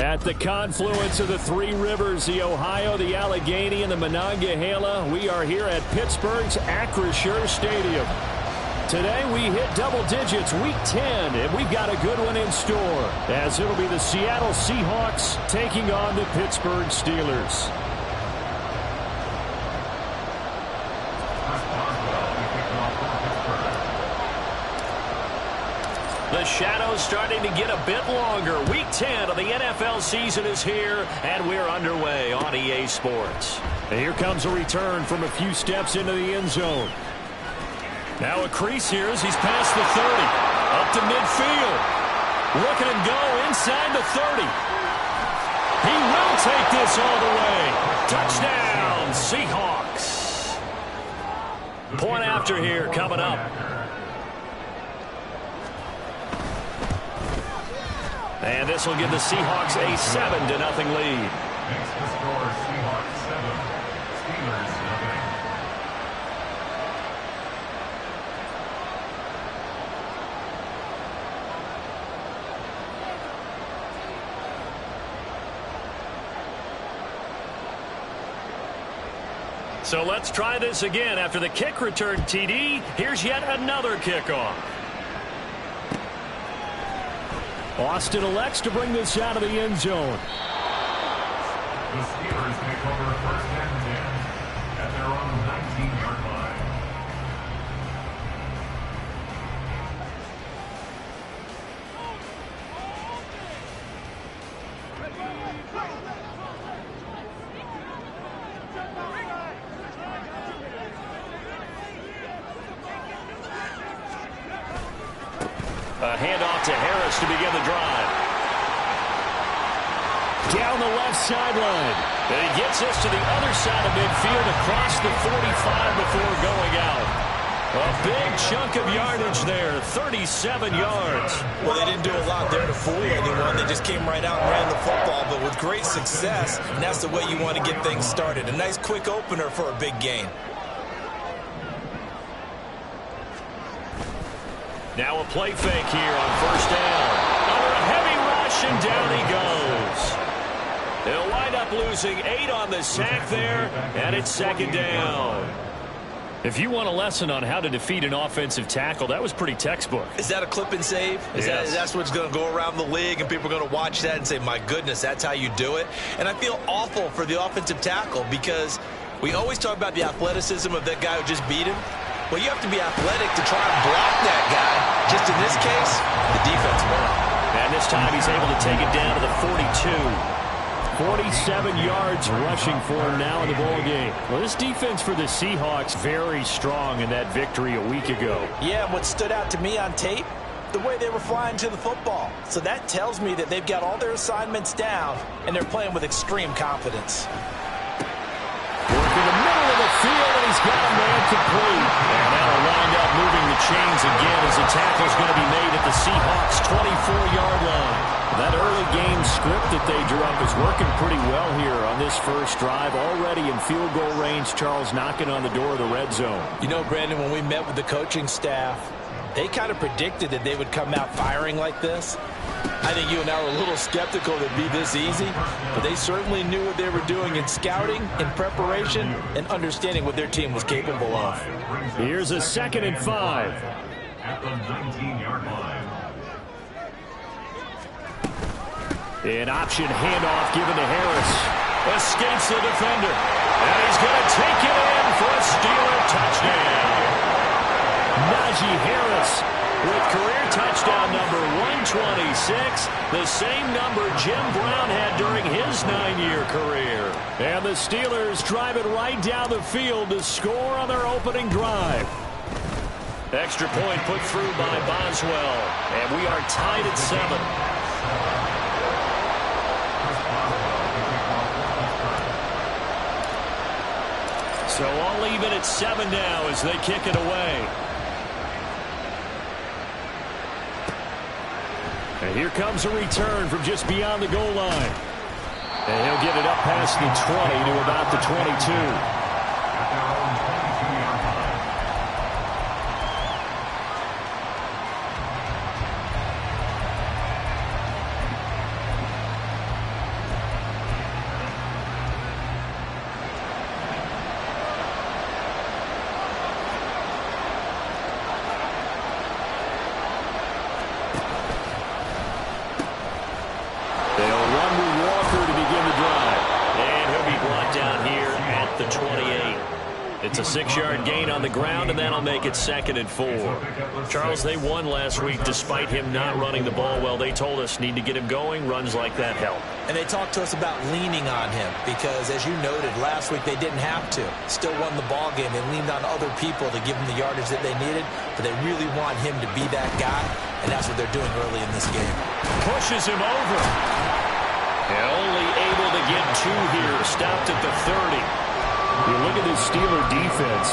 At the confluence of the three rivers, the Ohio, the Allegheny, and the Monongahela, we are here at Pittsburgh's Acrisure Stadium. Today we hit double digits, week 10, and we've got a good one in store, as it'll be the Seattle Seahawks taking on the Pittsburgh Steelers. The shadow's starting to get a bit longer. Week 10 of the NFL season is here, and we're underway on EA Sports. And here comes a return from a few steps into the end zone. Now a crease here as he's past the 30. Up to midfield. Look at him go inside the 30. He will take this all the way. Touchdown, Seahawks. Point after here coming up. And this will give the Seahawks a 7-0 lead. Next to score, Seahawks 7, Steelers 0. So let's try this again. After the kick return TD, here's yet another kickoff. Austin elects to bring this out of the end zone. The Steelers take over first and 10 at their own 19-yard line. A handoff to Harris to begin the drive. Down the left sideline. And he gets us to the other side of midfield across the 45 before going out. A big chunk of yardage there, 37 yards. Well, they didn't do a lot there to fool anyone. They just came right out and ran the football, but with great success, and that's the way you want to get things started. A nice quick opener for a big game. Now a play fake here on first down. Under a heavy rush, and down he goes. They'll wind up losing 8 on the sack there, and it's second down. If you want a lesson on how to defeat an offensive tackle, that was pretty textbook. Is that a clip and save? That's what's going to go around the league, and people are going to watch that and say, my goodness, that's how you do it? And I feel awful for the offensive tackle because we always talk about the athleticism of that guy who just beat him. Well, you have to be athletic to try and block that guy. Just in this case, the defense won. And this time he's able to take it down to the 42. 47 yards rushing for him now in the ball game. Well, this defense for the Seahawks very strong in that victory a week ago. Yeah, what stood out to me on tape, the way they were flying to the football. So that tells me that they've got all their assignments down, and they're playing with extreme confidence. Working the middle of the field, and he's got a man complete. And now they'll wind up moving the chains again as the tackle's going to be made at the Seahawks' 24-yard line. That early game script that they drew up is working pretty well here on this first drive. Already in field goal range, Charles knocking on the door of the red zone. You know, Brandon, when we met with the coaching staff, they kind of predicted that they would come out firing like this. I think you and I were a little skeptical that it'd be this easy, but they certainly knew what they were doing in scouting, in preparation, and understanding what their team was capable of. Here's a 2nd and 5. At the 19-yard line. An option handoff given to Harris. Escapes the defender. And he's going to take it in for a Steeler touchdown. Najee Harris with career touchdown number 126, the same number Jim Brown had during his 9-year career. And the Steelers drive it right down the field to score on their opening drive. Extra point put through by Boswell, and we are tied at 7. So all even at 7 now as they kick it away. And here comes a return from just beyond the goal line. And he'll get it up past the 20 to about the 22. 28. It's a 6-yard gain on the ground, and that'll make it 2nd and 4. Charles, they won last week despite him not running the ball well. They told us need to get him going. Runs like that help. And they talked to us about leaning on him because, as you noted, last week they didn't have to. Still won the ball game. They leaned on other people to give them the yardage that they needed, but they really want him to be that guy, and that's what they're doing early in this game. Pushes him over. And only able to get 2 here. Stopped at the 30. You look at this Steeler defense.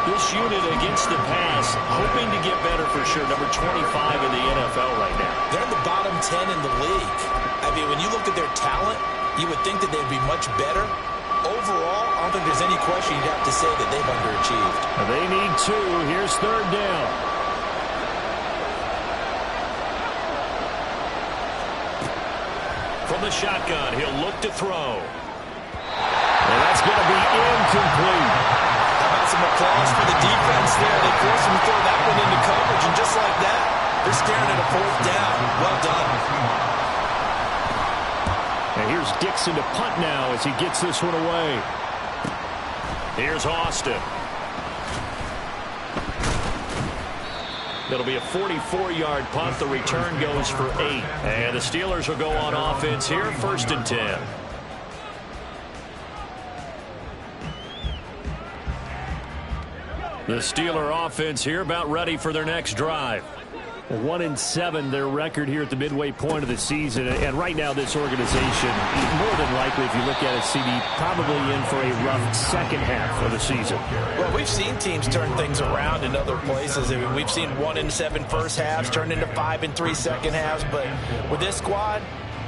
This unit against the pass, hoping to get better for sure. Number 25 in the NFL right now. They're in the bottom 10 in the league. I mean, when you look at their talent, you would think that they'd be much better. Overall, I don't think there's any question you'd have to say that they've underachieved. They need 2. Here's 3rd down. From the shotgun, he'll look to throw. And that's going to be incomplete. How about some applause for the defense there? They forced him to throw that one into coverage, and just like that, they're staring at a 4th down. Well done. And here's Dixon to punt now as he gets this one away. Here's Austin. It'll be a 44-yard punt. The return goes for 8. And the Steelers will go on offense here, 1st and 10. The Steeler offense here about ready for their next drive. 1-7 their record here at the midway point of the season, and right now this organization, more than likely if you look at it, CD, probably in for a rough second half of the season. Well, we've seen teams turn things around in other places. I mean, we've seen 1-7 first halves turn into 5-3 second halves, but with this squad,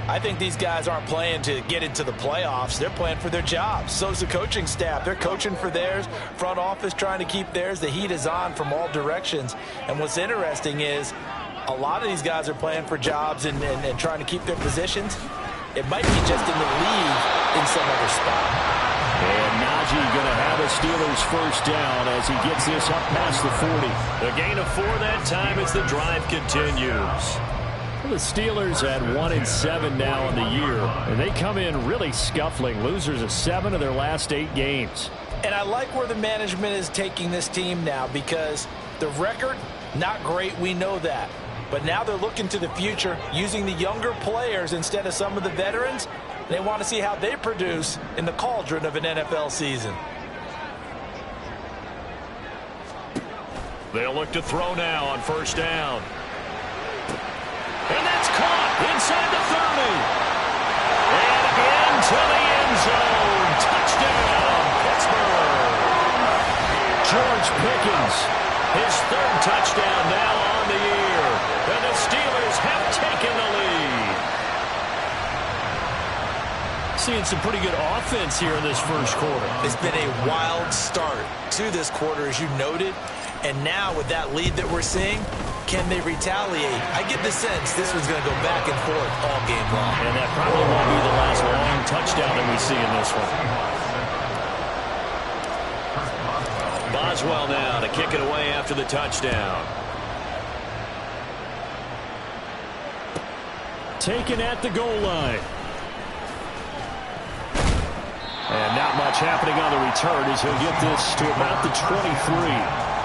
I think these guys aren't playing to get into the playoffs. They're playing for their jobs. So's the coaching staff. They're coaching for theirs. Front office trying to keep theirs. The heat is on from all directions. And what's interesting is a lot of these guys are playing for jobs and trying to keep their positions. It might be just in the league in some other spot. And Najee going to have a Steelers 1st down as he gets this up past the 40. The gain of 4 that time as the drive continues. The Steelers at 1-7 now in the year, and they come in really scuffling. Losers of 7 of their last 8 games. And I like where the management is taking this team now because the record, not great, we know that. But now they're looking to the future, using the younger players instead of some of the veterans. They want to see how they produce in the cauldron of an NFL season. They'll look to throw now on 1st down. And that's caught inside the 30. And into the end zone. Touchdown, Pittsburgh. George Pickens, his 3rd touchdown now on the year. And the Steelers have taken the lead. Seeing some pretty good offense here in this 1st quarter. It's been a wild start to this quarter, as you noted. And now with that lead that we're seeing, can they retaliate? I get the sense this one's going to go back and forth all game long. And that probably won't be the last long touchdown that we see in this one. Boswell now to kick it away after the touchdown. Taken at the goal line. And not much happening on the return as he'll get this to about the 23.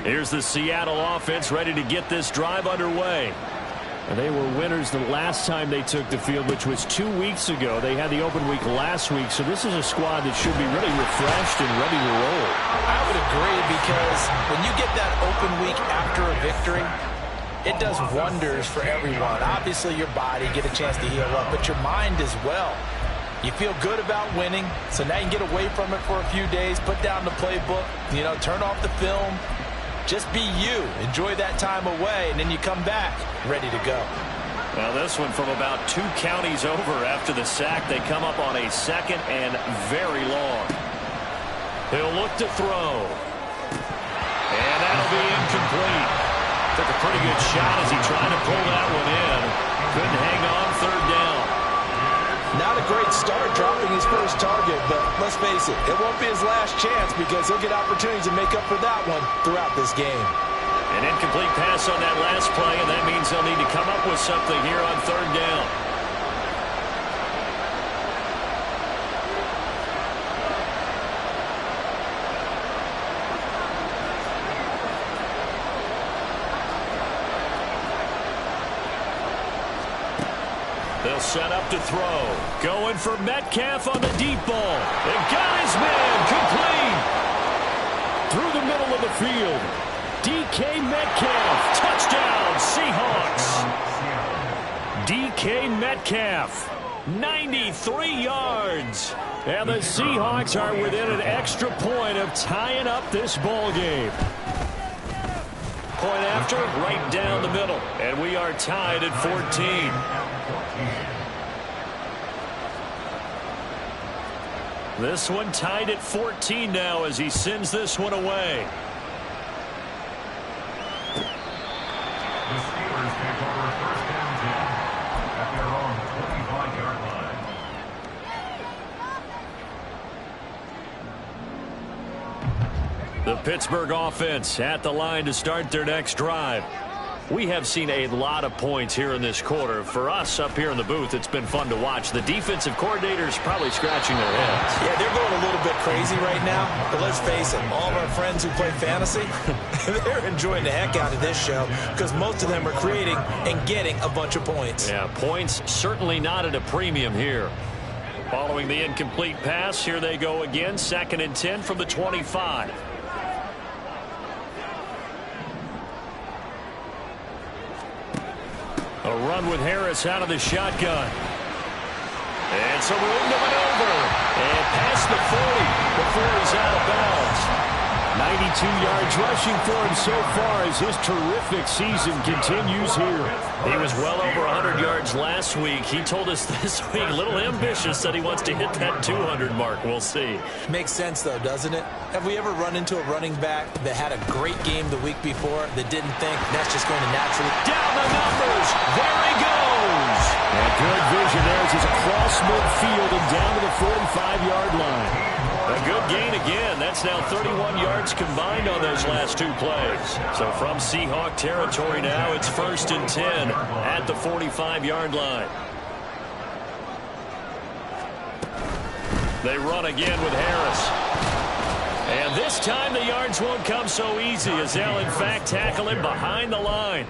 Here's the Seattle offense ready to get this drive underway. And they were winners the last time they took the field, which was 2 weeks ago. They had the open week last week, so this is a squad that should be really refreshed and ready to roll. I would agree, because when you get that open week after a victory, it does wonders for everyone. Obviously, your body, get a chance to heal up, but your mind as well. You feel good about winning, so now you can get away from it for a few days, put down the playbook, turn off the film. Just be you. Enjoy that time away, and then you come back ready to go. Well, this one from about 2 counties over after the sack. They come up on a 2nd and very long. He'll look to throw. And that'll be incomplete. Took a pretty good shot as he tried to pull that one in. Couldn't hang on 3rd down. Not a A great start dropping his first target, but let's face it, it won't be his last chance because he'll get opportunities to make up for that one throughout this game. An incomplete pass on that last play, and that means they'll need to come up with something here on third down. They'll set up to throw. Going for Metcalf on the deep ball. They got his man complete. Through the middle of the field. DK Metcalf. Touchdown, Seahawks. DK Metcalf. 93 yards. And the Seahawks are within an extra point of tying up this ball game. Point after, right down the middle. And we are tied at 14. This one tied at 14 now as he sends this one away. The Steelers take over first down 10 at their own 25-yard line. The Pittsburgh offense at the line to start their next drive. We have seen a lot of points here in this quarter. For us up here in the booth, it's been fun to watch. The defensive coordinators probably scratching their heads. Yeah, they're going a little bit crazy right now. But let's face it, all of our friends who play fantasy, they're enjoying the heck out of this show because most of them are creating and getting a bunch of points. Yeah, points certainly not at a premium here. Following the incomplete pass, here they go again. 2nd and 10 from the 25. A run with Harris out of the shotgun. And some room to maneuver. And past the 40 before he's out of bounds. 92 yards rushing for him so far as his terrific season continues here. He was well over 100 yards last week. He told us this week, a little ambitious, said he wants to hit that 200 mark. We'll see. Makes sense, though, doesn't it? Have we ever run into a running back that had a great game the week before that didn't think that's just going to naturally... Down the numbers. There he goes. And good vision there as he's across midfield and down to the 45-yard line. A good gain again. That's now 31 yards combined on those last two plays. So from Seahawk territory now, it's 1st and 10 at the 45-yard line. They run again with Harris. And this time the yards won't come so easy as they'll in fact tackle him behind the line.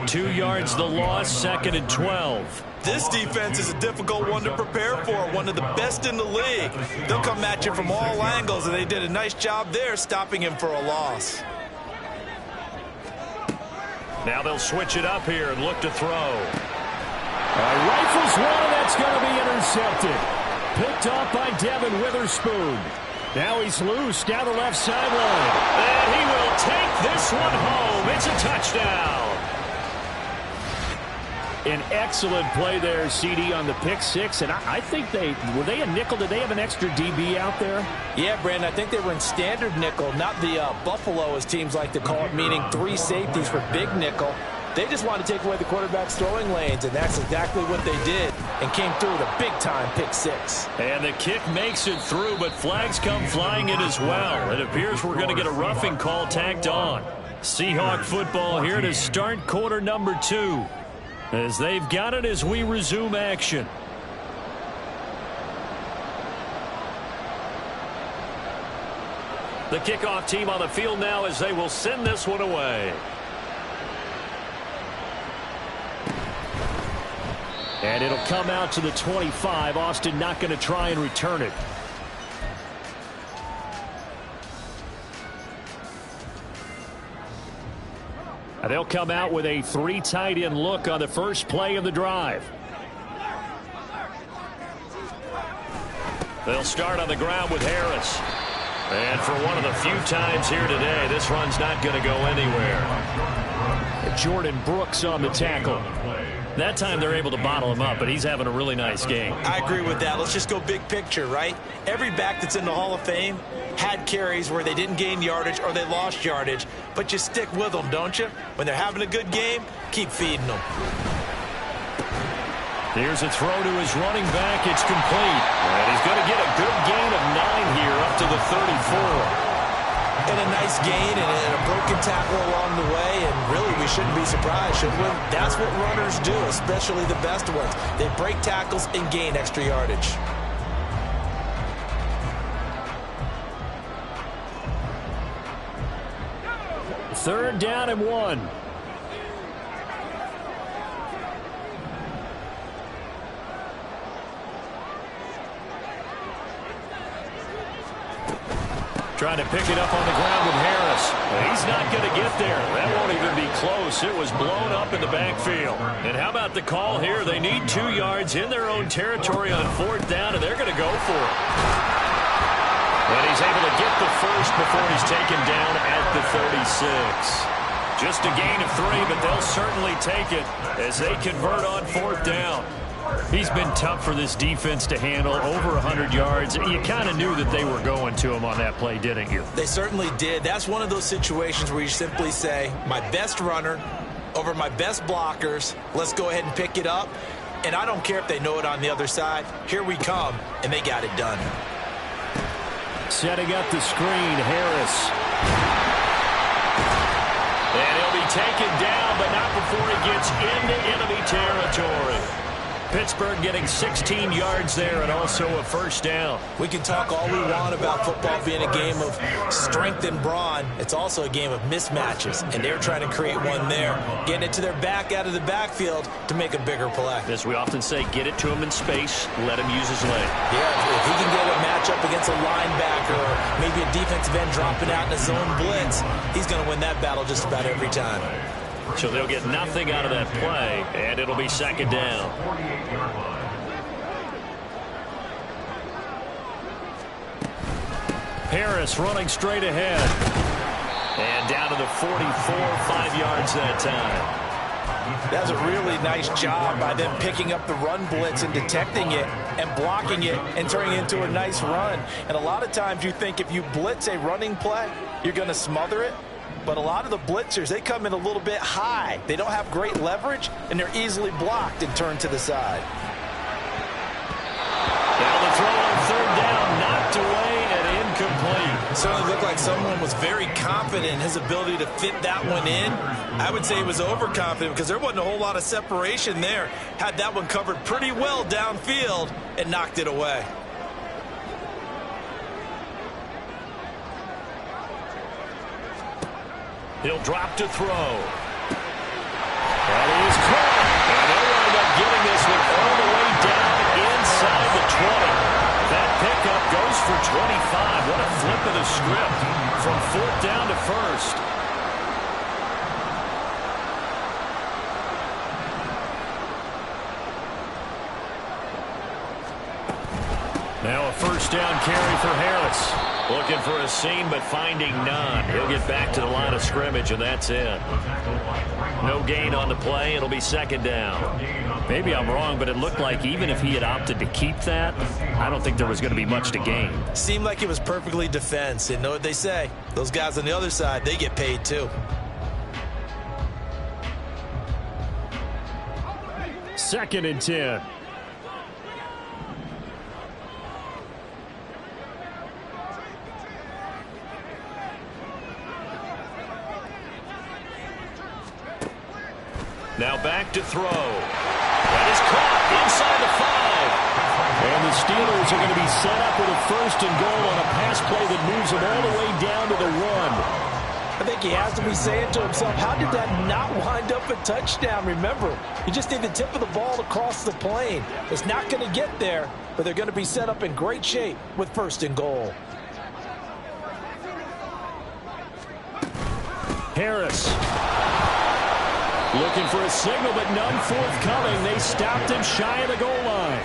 2 yards the loss, 2nd and 12. This defense is a difficult one to prepare for, one of the best in the league. They'll come at you from all angles, and they did a nice job there stopping him for a loss. Now they'll switch it up here and look to throw. Rifles one, and that's going to be intercepted. Picked off by Devin Witherspoon. Now he's loose down the left sideline. And he will take this one home. It's a touchdown. An excellent play there, CD, on the pick six. And I think were they a nickel? Did they have an extra DB out there? Yeah, Brandon, I think they were in standard nickel, not the Buffalo, as teams like to call it, meaning 3 safeties for big nickel. They just wanted to take away the quarterback's throwing lanes, and that's exactly what they did, and came through with a big-time pick six. And the kick makes it through, but flags come flying in as well. It appears we're going to get a roughing call tacked on. Seahawk football here to start quarter number 2. As they've got it as we resume action. The kickoff team on the field now as they will send this one away. And it'll come out to the 25. Austin not going to try and return it. And they'll come out with a 3 tight end look on the first play of the drive. They'll start on the ground with Harris. And for one of the few times here today, this run's not going to go anywhere. Jordan Brooks on the tackle. That time they're able to bottle him up, but he's having a really nice game. I agree with that. Let's just go big picture, right? Every back that's in the Hall of Fame had carries where they didn't gain yardage or they lost yardage, but you stick with them, don't you? When they're having a good game, keep feeding them. Here's a throw to his running back. It's complete. And he's going to get a good gain of 9 here up to the 34. And a nice gain and a broken tackle along the way, and really we shouldn't be surprised, should we? That's what runners do, especially the best ones. They break tackles and gain extra yardage. Third down and 1. Trying to pick it up on the ground with Harris. He's not going to get there. That won't even be close. It was blown up in the backfield. And how about the call here? They need 2 yards in their own territory on 4th down, and they're going to go for it. But he's able to get the first before he's taken down at the 36. Just a gain of 3, but they'll certainly take it as they convert on 4th down. He's been tough for this defense to handle, over 100 yards. You kind of knew that they were going to him on that play, didn't you? They certainly did. That's one of those situations where you simply say, my best runner over my best blockers, let's go ahead and pick it up. And I don't care if they know it on the other side. Here we come, and they got it done. Setting up the screen, Harris. And he'll be taken down, but not before he gets into enemy territory. Pittsburgh getting 16 yards there and also a first down. We can talk all we want about football being a game of strength and brawn. It's also a game of mismatches, and they're trying to create one there. Getting it to their back out of the backfield to make a bigger play. As we often say, get it to him in space, let him use his leg. Yeah, if he can get a matchup against a linebacker or maybe a defensive end dropping out in a zone blitz, he's going to win that battle just about every time. So they'll get nothing out of that play, and it'll be second down. Harris running straight ahead. And down to the 44, 5 yards that time. That's a really nice job by them picking up the run blitz and detecting it and blocking it and turning it into a nice run. And a lot of times you think if you blitz a running play, you're going to smother it. But a lot of the blitzers, they come in a little bit high. They don't have great leverage, and they're easily blocked and turned to the side. Now the throw on 3rd down, knocked away and incomplete. Certainly looked like someone was very confident in his ability to fit that one in. I would say he was overconfident because there wasn't a whole lot of separation there. Had that one covered pretty well downfield and knocked it away. He'll drop to throw. That is caught. And they'll wind up getting this one all the way down inside the 20. That pickup goes for 25. What a flip of the script from 4th down to 1st. Now a first down carry for Harris. Looking for a seam, but finding none. He'll get back to the line of scrimmage, and that's it. No gain on the play. It'll be second down. Maybe I'm wrong, but it looked like even if he had opted to keep that, I don't think there was going to be much to gain. Seemed like it was perfectly defense. And know what they say? Those guys on the other side, they get paid too. Second and 10. Now back to throw. That is caught inside the 5. And the Steelers are going to be set up with a 1st and goal on a pass play that moves them all the way down to the 1. I think he has to be saying to himself, how did that not wind up a touchdown? Remember, you just need the tip of the ball across the plane. It's not going to get there, but they're going to be set up in great shape with 1st and goal. Harris. Looking for a signal, but none forthcoming. They stopped him shy of the goal line.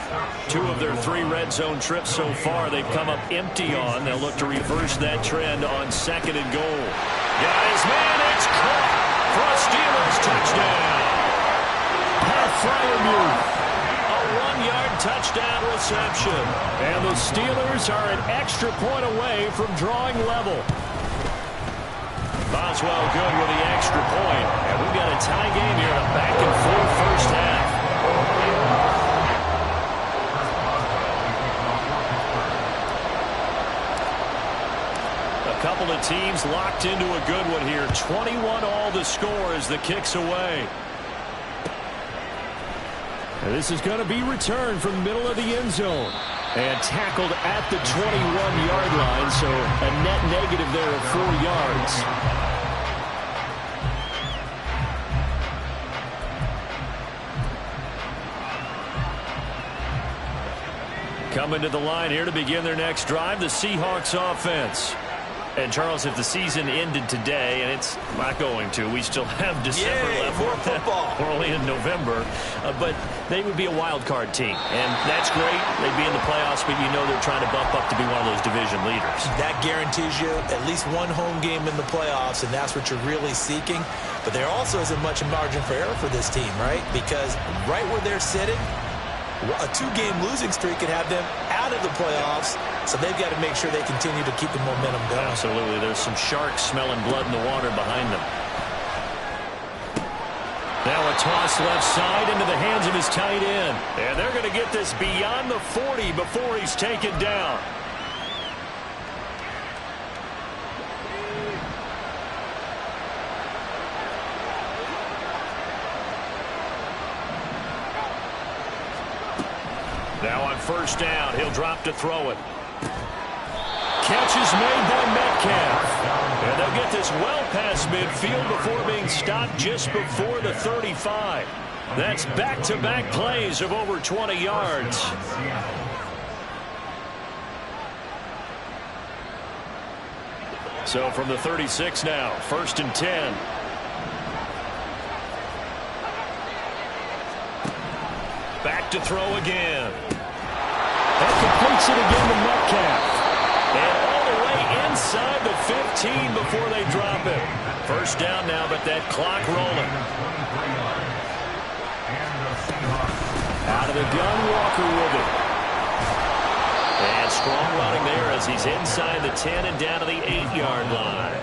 2 of their 3 red zone trips so far they've come up empty on. They'll look to reverse that trend on 2nd and goal. Got his man. It's caught for a Steelers touchdown. Pat Fryermuth. A 1-yard touchdown reception. And the Steelers are an extra point away from drawing level. Boswell good with the extra point. And we've got a tie game here, a back-and-forth first half. couple of teams locked into a good one here. 21-all the score as the kick's away. And this is going to be returned from the middle of the end zone. And tackled at the 21-yard line, so a net negative there of 4 yards. Coming to the line here to begin their next drive, the Seahawks offense. And, Charles, if the season ended today, and it's not going to, we still have December left. More football. We're only in November. But they would be a wild card team. And that's great. They'd be in the playoffs, but you know they're trying to bump up to be one of those division leaders. That guarantees you at least one home game in the playoffs, and that's what you're really seeking. But there also isn't much margin for error for this team, right? Because right where they're sitting, a 2-game losing streak could have them out of the playoffs, so they've got to make sure they continue to keep the momentum going. Absolutely. There's some sharks smelling blood in the water behind them. Now a toss left side into the hands of his tight end. And they're going to get this beyond the 40 before he's taken down. Now on first down, he'll drop to throw it. Catch is made by Metcalf. And they'll get this well past midfield before being stopped just before the 35. That's back-to-back plays of over 20 yards. So from the 36 now, 1st and 10. Back to throw again. That completes it again to Metcalf. And all the way inside the 15 before they drop it. First down now, but that clock rolling. Out of the gun, Walker with it. And strong running there as he's inside the 10 and down to the 8-yard line.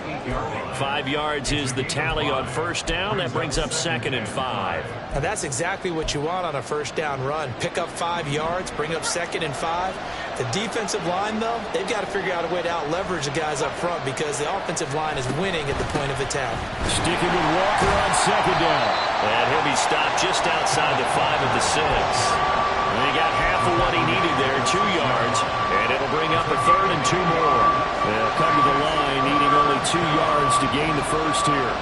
5 yards is the tally on first down. That brings up 2nd and 5. And that's exactly what you want on a first down run. Pick up 5 yards, bring up 2nd and 5. The defensive line, though, they've got to figure out a way to out-leverage the guys up front because the offensive line is winning at the point of attack. Sticking with Walker on 2nd down. And he'll be stopped just outside the 5 of the 6. And he got half of what he needed there, 2 yards. And it'll bring up a 3rd and 2 more. They'll come to the line needing only 2 yards to gain the first here.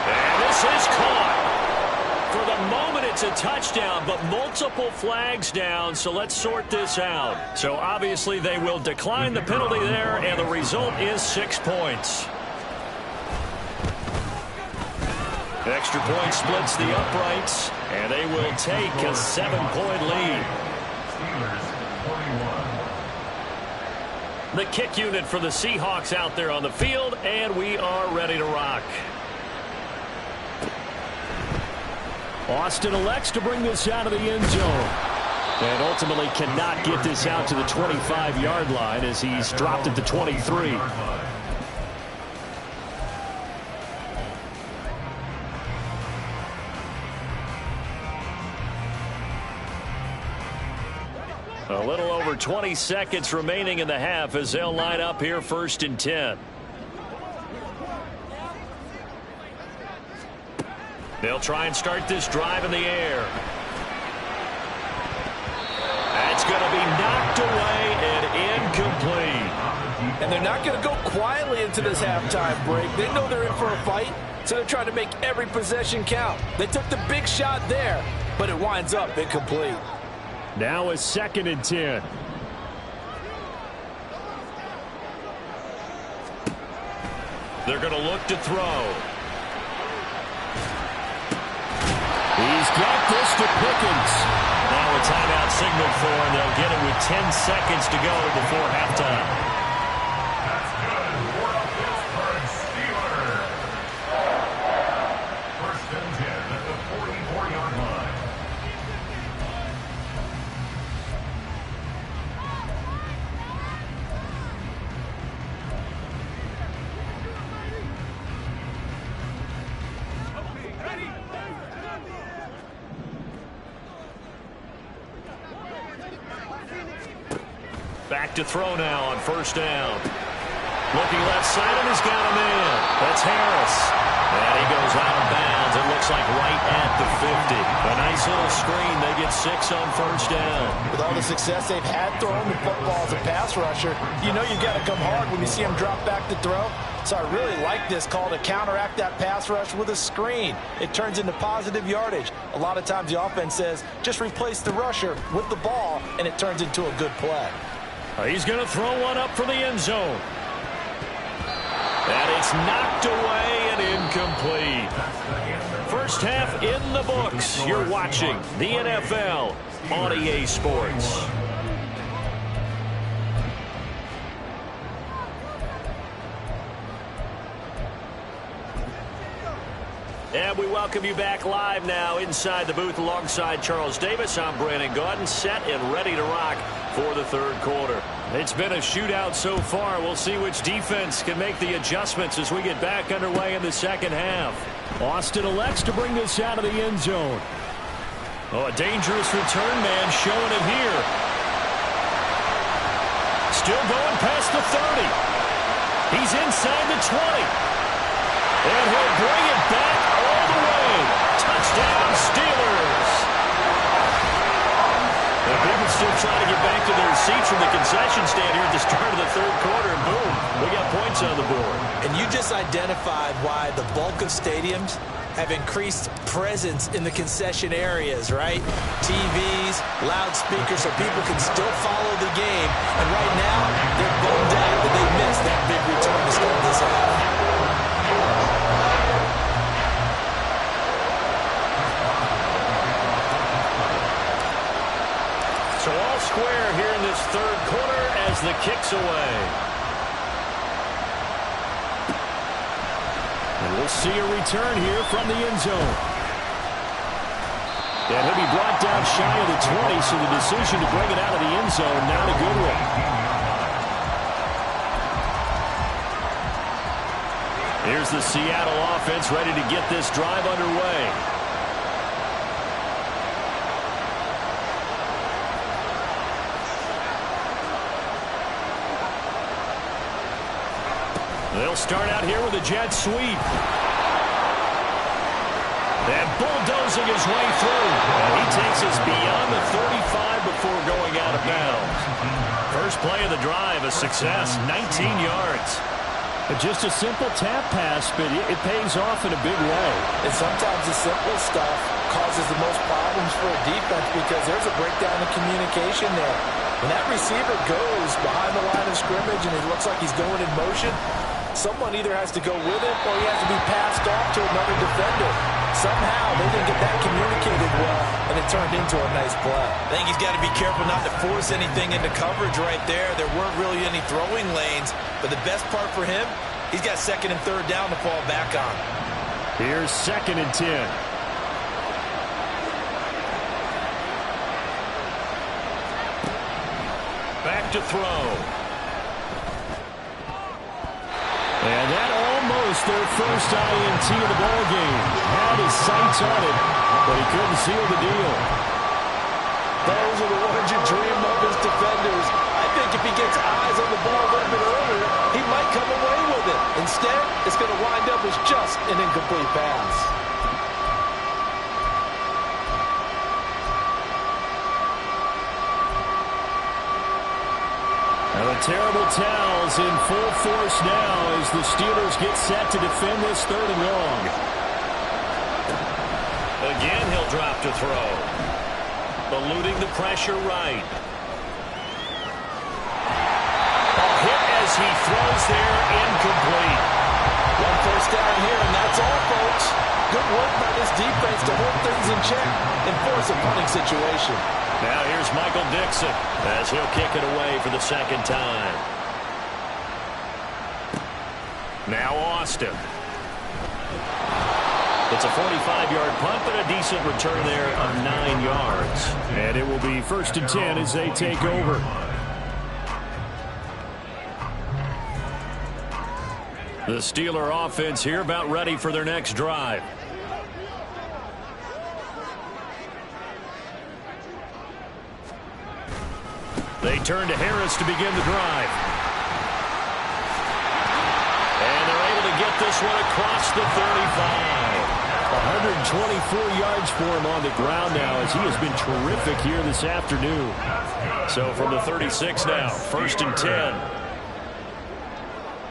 And this is caught. For the moment, it's a touchdown, but multiple flags down, so let's sort this out. So obviously they will decline the penalty there, and the result is 6 points. Extra point splits the uprights, and they will take a 7-point lead. The kick unit for the Seahawks out there on the field, and we are ready to rock. Austin elects to bring this out of the end zone. And ultimately cannot get this out to the 25-yard line as he's dropped at the 23. A little over 20 seconds remaining in the half as they'll line up here 1st and 10. They'll try and start this drive in the air. That's going to be knocked away and incomplete. And they're not going to go quietly into this halftime break. They know they're in for a fight, so they're trying to make every possession count. They took the big shot there, but it winds up incomplete. Now a 2nd and 10. They're going to look to throw. He's got this to Pickens. Now a timeout signal for him. They'll get it with 10 seconds to go before halftime. That's good for the Pittsburgh Steelers. 1st and 10 at the 44-yard line. Back back to throw now on first down. Looking left side, and he's got a man. That's Harris. And he goes out of bounds. It looks like right at the 50. A nice little screen. They get 6 on first down. With all the success they've had throwing the football as a pass rusher, you know you've got to come hard when you see him drop back to throw. So I really like this call to counteract that pass rush with a screen. It turns into positive yardage. A lot of times the offense says, just replace the rusher with the ball, and it turns into a good play. He's going to throw one up for the end zone. And it's knocked away and incomplete. First half in the books. You're watching the NFL on EA Sports. And we welcome you back live now inside the booth alongside Charles Davis. I'm Brandon Gaudin, set and ready to rock for the third quarter. It's been a shootout so far. We'll see which defense can make the adjustments as we get back underway in the second half. Austin elects to bring this out of the end zone. Oh, a dangerous return man showing it here. Still going past the 30. He's inside the 20. And he'll bring it back all the way. Touchdown, Steelers. The people still trying to get back to their seats from the concession stand here at the start of the third quarter, and boom, we got points on the board. And you just identified why the bulk of stadiums have increased presence in the concession areas, right? TVs, loudspeakers, so people can still follow the game. And right now, they're bummed out that they missed that big return to start this half. So all square here in this third quarter as the kick's away. And we'll see a return here from the end zone. And he'll be brought down shy of the 20, so the decision to bring it out of the end zone, not a good one. Here's the Seattle offense ready to get this drive underway. They'll start out here with a jet sweep. And bulldozing his way through. And he takes us beyond the 35 before going out of bounds. First play of the drive, a success, 19 yards. Just a simple tap pass, but it pays off in a big way. And sometimes the simple stuff causes the most problems for a defense because there's a breakdown in communication there. When that receiver goes behind the line of scrimmage and it looks like he's going in motion, someone either has to go with it or he has to be passed off to another defender. Somehow they didn't get that communicated well, and it turned into a nice play. I think he's got to be careful not to force anything into coverage right there. There weren't really any throwing lanes, but the best part for him, he's got second and third down to fall back on. Here's second and 10. Back to throw. And that almost their first INT of the ball game. Had his sights on it, but he couldn't seal the deal. Those are the ones you dream of as defenders. I think if he gets eyes on the ball a little bit earlier, he might come away with it. Instead, it's going to wind up as just an incomplete pass. Now the terrible towels in full force now as the Steelers get set to defend this third and long. Again, he'll drop to throw. Eluding the pressure right. A hit as he throws there, incomplete. One first down here, and that's all, folks. Good work by this defense to hold things in check and force a punting situation. Now here's Michael Dixon as he'll kick it away for the second time. Now Austin. It's a 45-yard punt, but a decent return there of 9 yards. And it will be first and 10 as they take over. The Steeler offense here about ready for their next drive. They turn to Harris to begin the drive. And they're able to get this one across the 35. 124 yards for him on the ground now as he has been terrific here this afternoon. So from the 36 now, 1st and 10.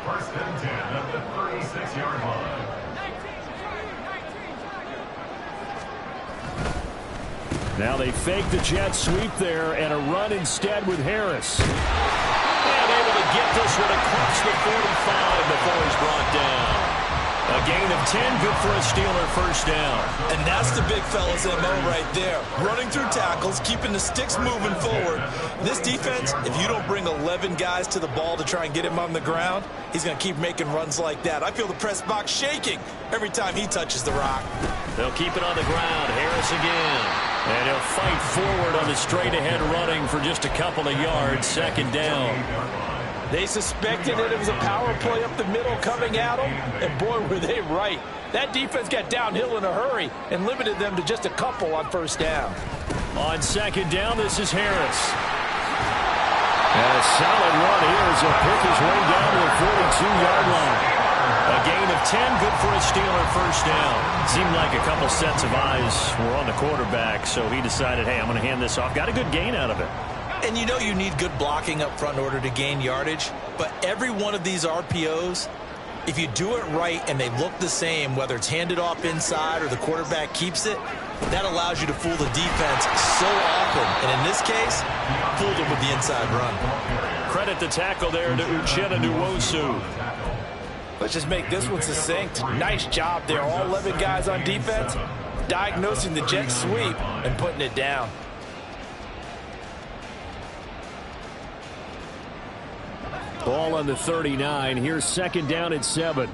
1st and 10 at the 36-yard line. Now they fake the jet sweep there and a run instead with Harris. And able to get this one across the 45 before he's brought down. A gain of 10, good for a Steeler first down. And that's the big fella's MO right there. Running through tackles, keeping the sticks moving forward. This defense, if you don't bring 11 guys to the ball to try and get him on the ground, he's going to keep making runs like that. I feel the press box shaking every time he touches the rock. They'll keep it on the ground. Harris again. And he'll fight forward on the straight-ahead running for just a couple of yards. 2nd down. They suspected that it was a power play up the middle coming at them, and boy, were they right. That defense got downhill in a hurry and limited them to just a couple on 1st down. On 2nd down, this is Harris. And a solid run here as he'll pick his way down to the 42-yard line. A gain of 10, good for a Steeler first down. Seemed like a couple sets of eyes were on the quarterback, so he decided, hey, I'm going to hand this off. Got a good gain out of it. And you know you need good blocking up front in order to gain yardage. But every one of these RPOs, if you do it right and they look the same, whether it's handed off inside or the quarterback keeps it, that allows you to fool the defense so often. And in this case, fooled them with the inside run. Credit the tackle there to Uchenna Nwosu. Let's just make this one succinct. Nice job there. All 11 guys on defense, diagnosing the jet sweep and putting it down. Ball on the 39. Here's 2nd down and 7.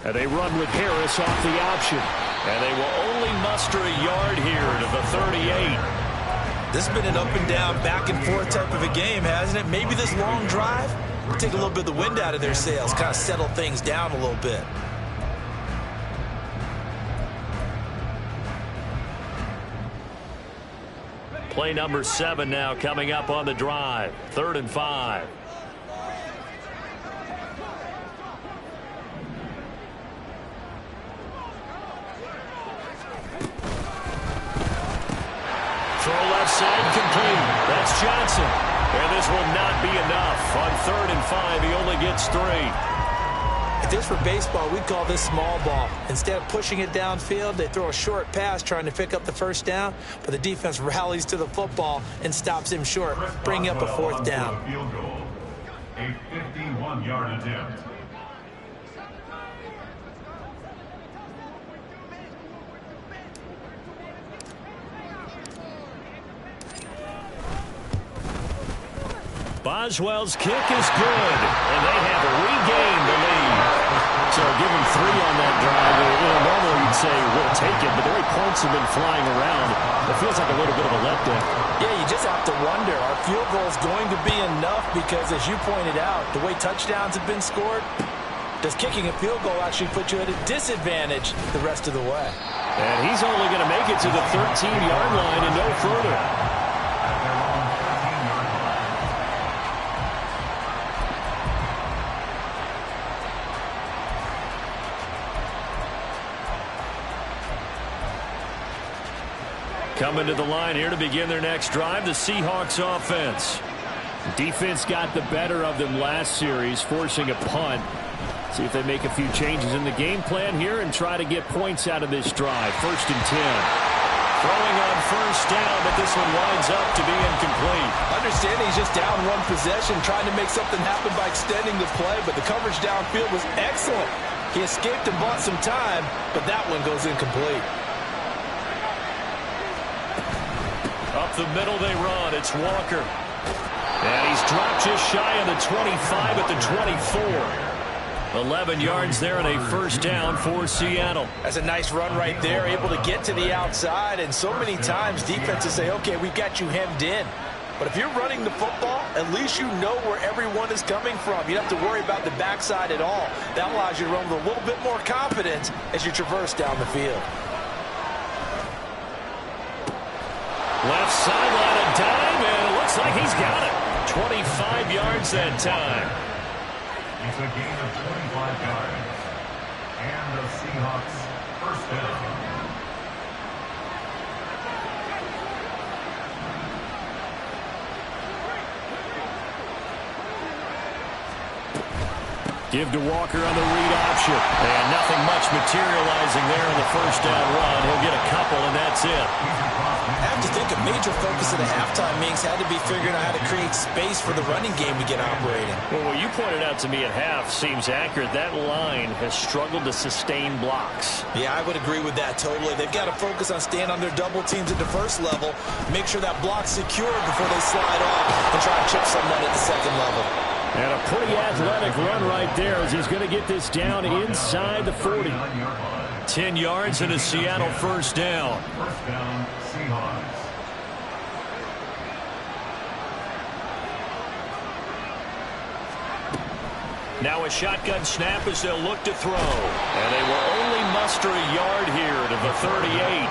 And they run with Harris off the option. And they will only muster a yard here to the 38. This has been an up and down, back and forth type of a game, hasn't it? Maybe this long drive will take a little bit of the wind out of their sails, kind of settle things down a little bit. Play number 7 now coming up on the drive. 3rd and 5. Throw left side complete. That's Johnson. And this will not be enough. On 3rd and 5, he only gets 3. If this were baseball, we'd call this small ball. Instead of pushing it downfield, they throw a short pass trying to pick up the 1st down, but the defense rallies to the football and stops him short, bringing up a 4th down. Field goal. A 51-yard attempt. Boswell's kick is good, and they have regained the lead. So give him 3 on that drive. Normally you'd say we'll take it, but the way points have been flying around, it feels like a little bit of a letdown. Yeah, you just have to wonder, are field goals going to be enough? Because as you pointed out, the way touchdowns have been scored, does kicking a field goal actually put you at a disadvantage the rest of the way? And he's only going to make it to the 13-yard line and no further. Coming to the line here to begin their next drive, the Seahawks offense. Defense got the better of them last series, forcing a punt. See if they make a few changes in the game plan here and try to get points out of this drive. 1st and 10. Throwing on 1st down, but this one winds up to be incomplete. Understanding he's just down 1 possession, trying to make something happen by extending the play, but the coverage downfield was excellent. He escaped and bought some time, but that one goes incomplete. Up the middle they run. It's Walker. And he's dropped just shy of the 25 at the 24. 11 yards there and a 1st down for Seattle. That's a nice run right there, able to get to the outside. And so many times defenses say, okay, we've got you hemmed in. But if you're running the football, at least you know where everyone is coming from. You don't have to worry about the backside at all. That allows you to run with a little bit more confidence as you traverse down the field. sideline a dime, and it looks like he's got it. 25 yards that time. It's a gain of 25 yards. And the Seahawks first down. Give to Walker on the read option. And nothing much materializing there in the first down run. He'll get a couple, and that's it. I have to think a major focus of the halftime Mx had to be figuring out how to create space for the running game to get operating. Well, what you pointed out to me at half seems accurate. That line has struggled to sustain blocks. Yeah, I would agree with that totally. They've got to focus on staying on their double teams at the first level, make sure that block's secured before they slide off and try to chip someone at the second level. And a pretty athletic run right there as he's going to get this down inside the 40. 10 yards and a Seattle first down. First down, Seahawks. Now a shotgun snap as they'll look to throw. And they will only muster a yard here to the 38.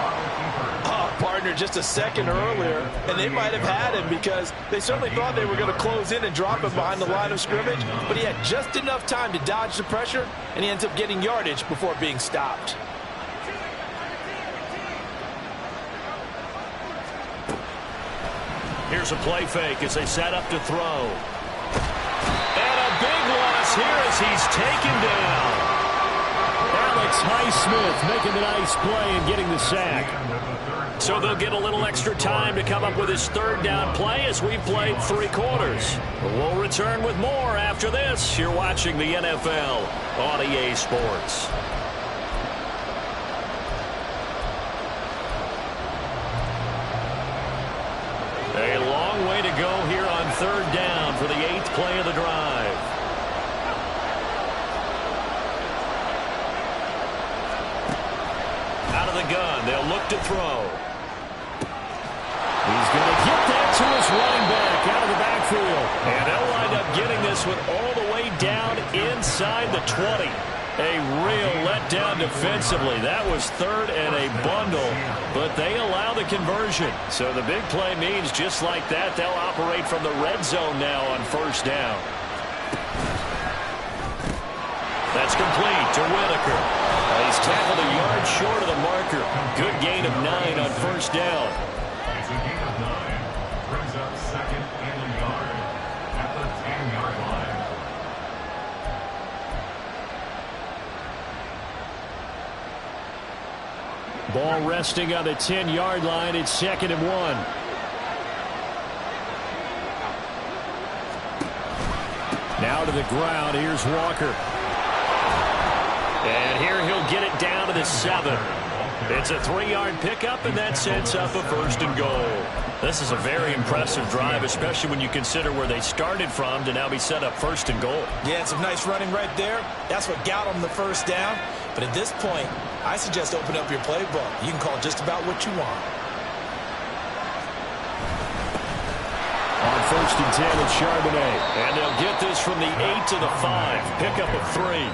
Partner just a second earlier, and they might have had him because they certainly thought they were going to close in and drop him behind the line of scrimmage, but he had just enough time to dodge the pressure, and he ends up getting yardage before being stopped. Here's a play fake as they set up to throw. And a big loss here as he's taken down. Alex Highsmith making the nice play and getting the sack. So they'll get a little extra time to come up with his third down play as we've played 3 quarters. We'll return with more after this. You're watching the NFL on EA Sports. A long way to go here on third down for the 8th play of the drive. Out of the gun, they'll look to throw. He's going to get that to his running back out of the backfield. And they'll wind up getting this one all the way down inside the 20. A real letdown defensively. That was third and a bundle, but they allow the conversion. So the big play means just like that, they'll operate from the red zone now on first down. That's complete to Whitaker. He's tackled a yard short of the marker. Good gain of 9 on first down. It's a gain of 9. Brings up second and a yard at the 10-yard line. Ball resting on the 10-yard line. It's 2nd and 1. Now to the ground. Here's Walker. And here he'll get it down to the 7. It's a 3-yard pickup, and that sets up a 1st and goal. This is a very impressive drive, especially when you consider where they started from to now be set up 1st and goal. Yeah, some nice running right there. That's what got them the first down. But at this point, I suggest open up your playbook. You can call just about what you want. On 1st and 10, it's Charbonnet. And they'll get this from the 8 to the 5. Pickup of 3.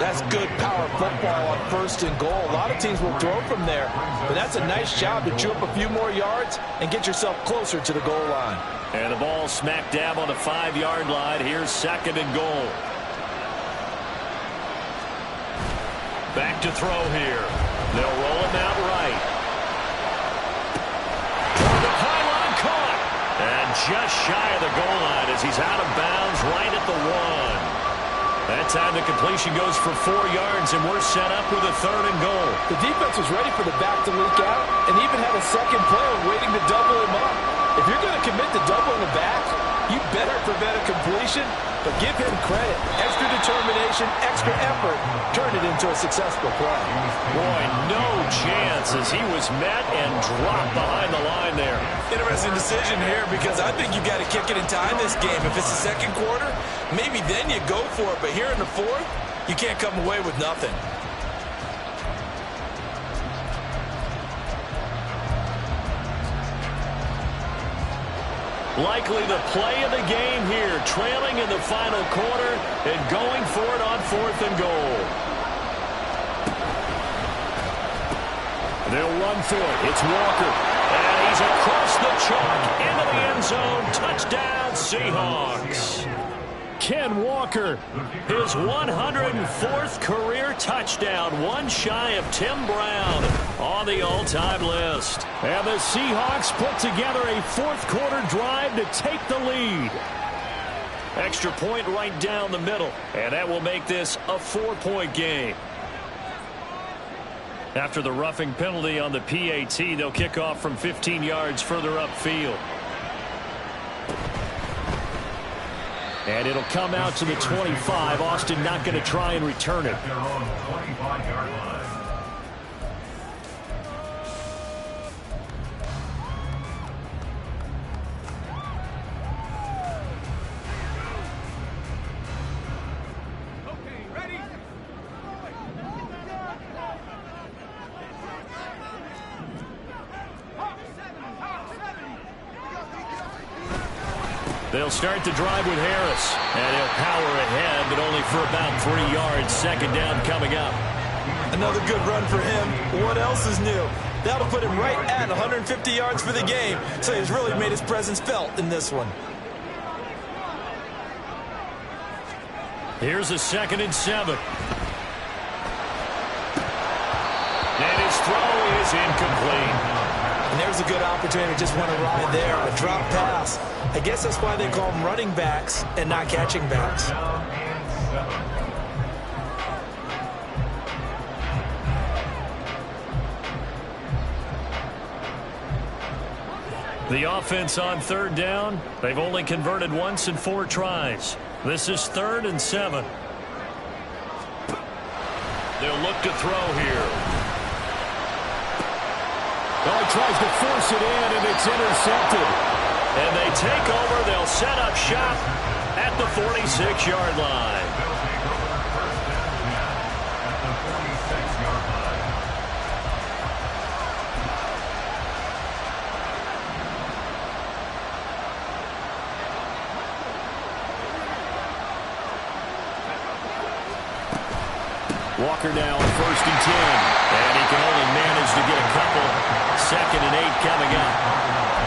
That's good power football on 1st and goal. A lot of teams will throw from there, but that's a nice job to chew up a few more yards and get yourself closer to the goal line. And the ball smack dab on the 5-yard line. Here's 2nd and goal. Back to throw here. They'll roll him out right. The pylon caught. And just shy of the goal line as he's out of bounds right at the 1. That time the completion goes for 4 yards, and we're set up with a 3rd and goal. The defense was ready for the back to leak out and even had a second player waiting to double him up. If you're going to commit to doubling the back, you better prevent a completion, but give him credit. Extra determination, extra effort, turn it into a successful play. Boy, no chance as he was met and dropped behind the line there. Interesting decision here because I think you've got to kick it and tie this game. If it's the second quarter, maybe then you go for it. But here in the 4th, you can't come away with nothing. Likely the play of the game here, trailing in the final quarter and going for it on 4th and goal. They'll run for it. It's Walker. And He's across the chalk into the end zone. Touchdown, Seahawks. Ken Walker, his 104th career touchdown, one shy of Tim Brown on the all-time list. And the Seahawks put together a fourth-quarter drive to take the lead. Extra point right down the middle, and that will make this a 4-point game. After the roughing penalty on the PAT, they'll kick off from 15 yards further upfield. And it'll come out to the 25. Austin not going to try and return it. At their own 25-yard line. They'll start the drive with Harris. And he'll power ahead, but only for about 3 yards. Second down coming up. Another good run for him. What else is new? That'll put him right at 150 yards for the game. So he's really made his presence felt in this one. Here's a 2nd and 7. And his throw is incomplete. And there's a good opportunity to just want to ride there. A drop pass. I guess that's why they call them running backs and not catching backs. The offense on 3rd down. They've only converted once in 4 tries. This is 3rd and 7. They'll look to throw here. Oh, he tries to force it in, and it's intercepted. And they take over. They'll set up shop at the 46-yard line. They'll take over first down now at the 46-yard line. Walker now on 1st and 10. And he can only manage to get a couple. 2nd and 8 coming up.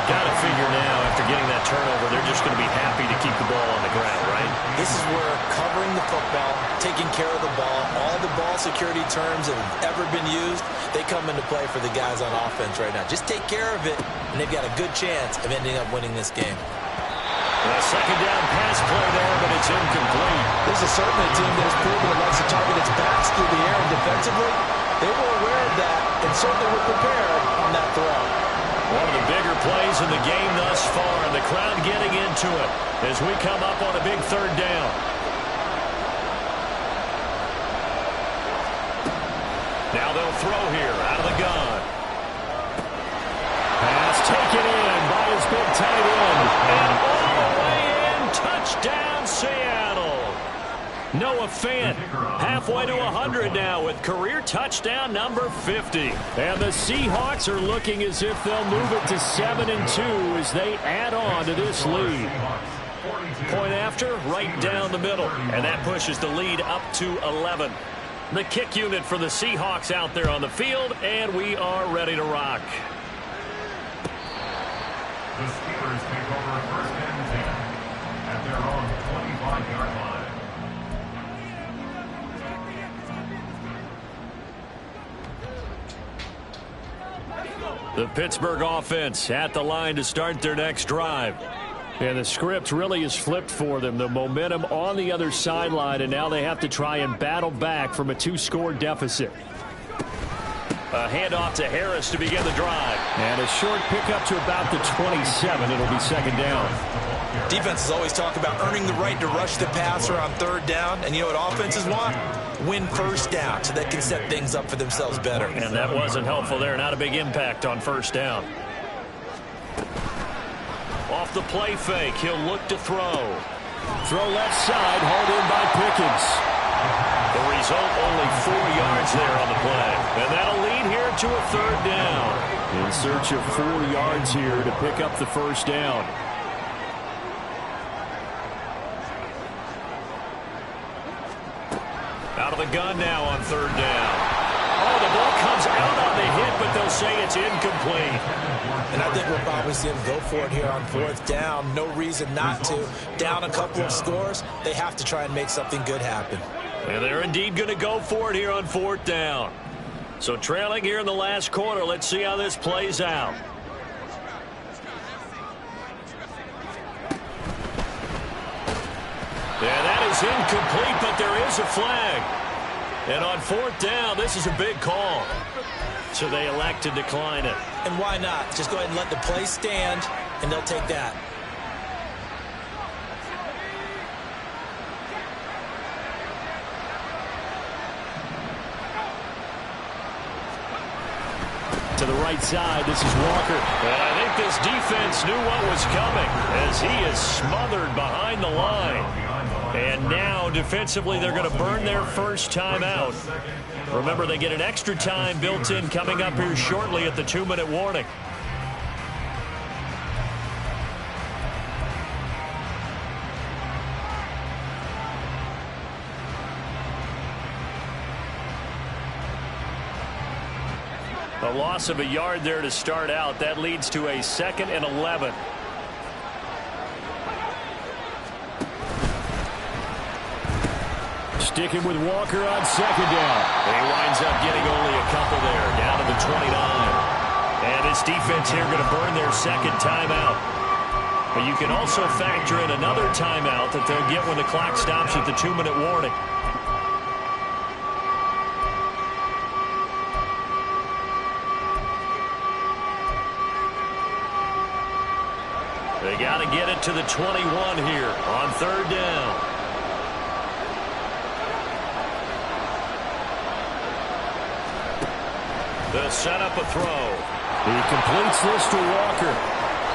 Got to figure now, after getting that turnover, they're just going to be happy to keep the ball on the ground, right? This is where covering the football, taking care of the ball, all the ball security terms that have ever been used, they come into play for the guys on offense right now. Just take care of it, and they've got a good chance of ending up winning this game. A 2nd down pass play there, but it's incomplete. This is certainly a team that has proven it likes to target its backs through the air, and defensively, they were aware of that and certainly were prepared on that throw. One of the bigger plays in the game thus far, and the crowd getting into it as we come up on a big 3rd down. Now they'll throw here out of the gun. Pass taken in by his big tight end. And all the way in, touchdown Seattle. Noah Fant halfway to 100 now with career touchdown number 50. And the Seahawks are looking as if they'll move it to 7-2 as they add on to this lead. Point after, right down the middle. And that pushes the lead up to 11. The kick unit for the Seahawks out there on the field, and we are ready to rock. The Steelers take over first and 10 at their own 25-yard line. The Pittsburgh offense at the line to start their next drive. And the script really is flipped for them. The momentum on the other sideline, and now they have to try and battle back from a 2-score deficit. A handoff to Harris to begin the drive. And a short pickup to about the 27. It'll be 2nd down. Defenses always talk about earning the right to rush the passer on 3rd down. And you know what offenses want? Win 1st down so they can set things up for themselves better. And that wasn't helpful there. Not a big impact on 1st down. Off the play fake, he'll look to throw. Throw left side, hauled in by Pickens. The result, only 4 yards there on the play. And that'll lead here to a 3rd down. In search of 4 yards here to pick up the 1st down. Out of the gun now on 3rd down. Oh, the ball comes down on the hit, but they'll say it's incomplete. And I think we'll probably see him go for it here on 4th down. No reason not to. Down a couple of scores, they have to try and make something good happen. And they're indeed going to go for it here on 4th down. So trailing here in the last quarter, let's see how this plays out. Yeah, that is incomplete, but there is a flag. And on 4th down, this is a big call. So they elect to decline it. And why not? Just go ahead and let the play stand, and they'll take that. To the right side, this is Walker. And I think this defense knew what was coming as he is smothered behind the line. And now, defensively, they're going to burn their first timeout. Remember, they get an extra time built in coming up here shortly at the 2-minute warning. A loss of a yard there to start out. That leads to a 2nd and 11. Sticking with Walker on 2nd down. He winds up getting only a couple there, down to the 29. And this defense here going to burn their 2nd timeout. But you can also factor in another timeout that they'll get when the clock stops at the 2-minute warning. They got to get it to the 21 here on 3rd down. To set up a throw. He completes this to Walker.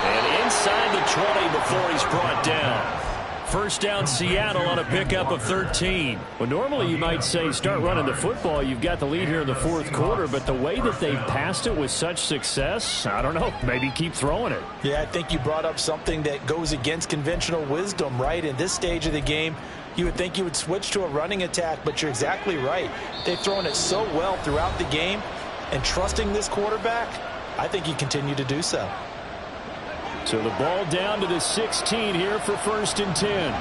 And inside the 20 before he's brought down. First down Seattle on a pickup of 13. Well, normally you might say start running the football. You've got the lead here in the 4th quarter, but the way that they've passed it with such success, I don't know, maybe keep throwing it. Yeah, I think you brought up something that goes against conventional wisdom, right? In this stage of the game, you would think you would switch to a running attack, but you're exactly right. They've thrown it so well throughout the game, and trusting this quarterback, I think you continue to do so. So the ball down to the 16 here for 1st and 10.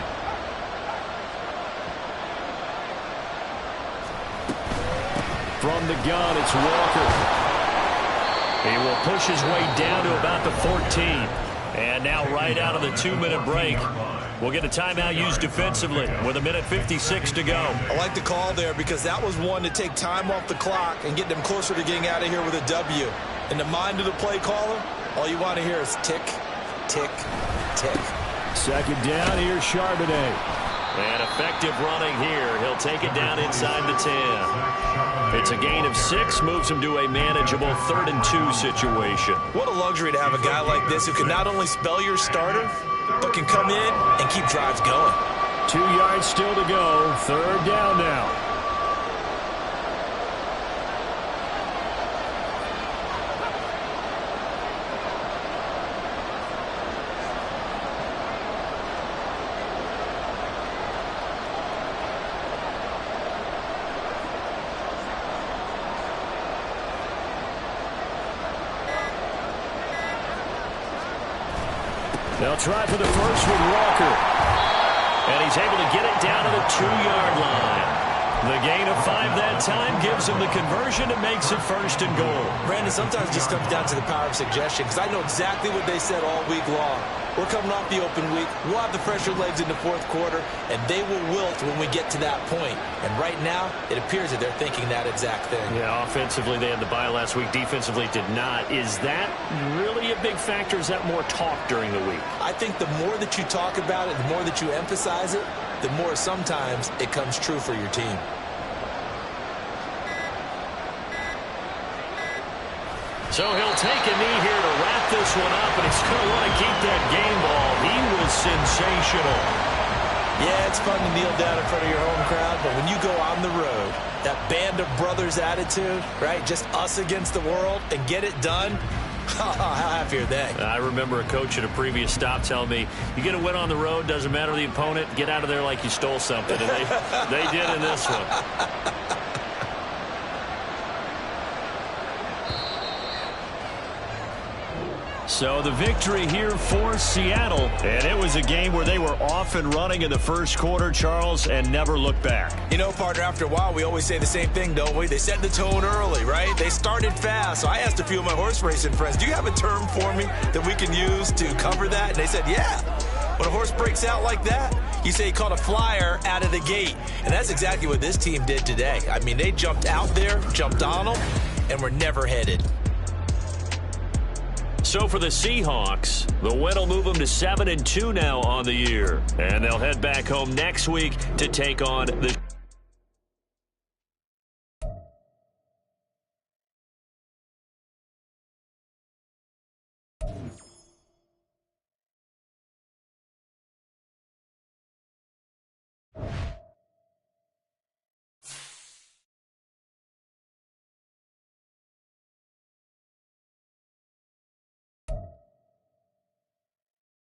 From the gun, it's Walker. He will push his way down to about the 14. And now right out of the 2-minute break, we'll get a timeout used defensively with 1:56 to go. I like the call there because that was one to take time off the clock and get them closer to getting out of here with a W. In the mind of the play caller, all you want to hear is tick, tick, tick. 2nd down, here's Charbonnet. And effective running here. He'll take it down inside the 10. It's a gain of 6, moves him to a manageable 3rd and 2 situation. What a luxury to have a guy like this who can not only spell your starter, but can come in and keep drives going. 2 yards still to go. 3rd down now. They'll try for the first with Walker. And he's able to get it down to the 2-yard line. The gain of 5 that time gives him the conversion and makes it 1st and goal. Brandon, sometimes it just comes down to the power of suggestion because I know exactly what they said all week long. We're coming off the open week. We'll have the fresher legs in the 4th quarter, and they will wilt when we get to that point. And right now, it appears that they're thinking that exact thing. Yeah, offensively, they had the bye last week. Defensively, did not. Is that really a big factor? Is that more talk during the week? I think the more that you talk about it, the more that you emphasize it, the more sometimes it comes true for your team. So he'll take a knee here to wrap this one up, and he's going to want to keep that game ball. He was sensational. Yeah, it's fun to kneel down in front of your home crowd, but when you go on the road, that band of brothers attitude, right, just us against the world, and get it done, how happy are they? I remember a coach at a previous stop telling me, you get a win on the road, doesn't matter the opponent, get out of there like you stole something. And they did in this one. So the victory here for Seattle. And it was a game where they were off and running in the first quarter, Charles, and never looked back. You know, partner, after a while, we always say the same thing, don't we? They set the tone early, right? They started fast. So I asked a few of my horse racing friends, do you have a term for me that we can use to cover that? And they said, yeah. When a horse breaks out like that, you say he caught a flyer out of the gate. And that's exactly what this team did today. I mean, they jumped out there, jumped on them, and were never headed. So for the Seahawks, the win will move them to 7-2 now on the year. And they'll head back home next week to take on the